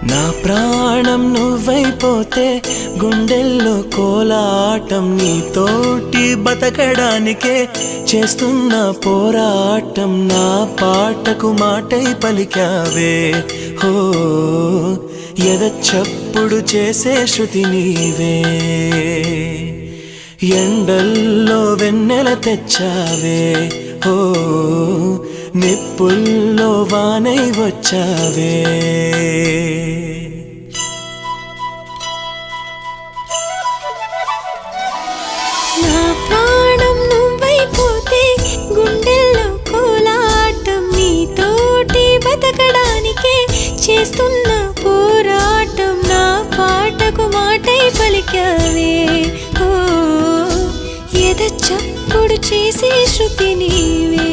నా ప్రాణం నువ్వైపోతే గుండెల్లో కోలాటం నీతోటి బతకడానికే చేస్తున్న పోరాటం నా పాటకు మాటై పలికావే హో ఎద చప్పుడు చేసే శృతి నీవే ఎండల్లో వెన్నెల తెచ్చావే హో నిప్పుల్లో వానై వచ్చావే నా ప్రాణం నువ్వైపోతే గుండెల్లో కోలాటం నీతోటి బతకడానికే చేస్తున్న పోరాటం నా పాటకు మాటై పలికావే ఓ ఎద చప్పుడు చేసే శృతి నీవే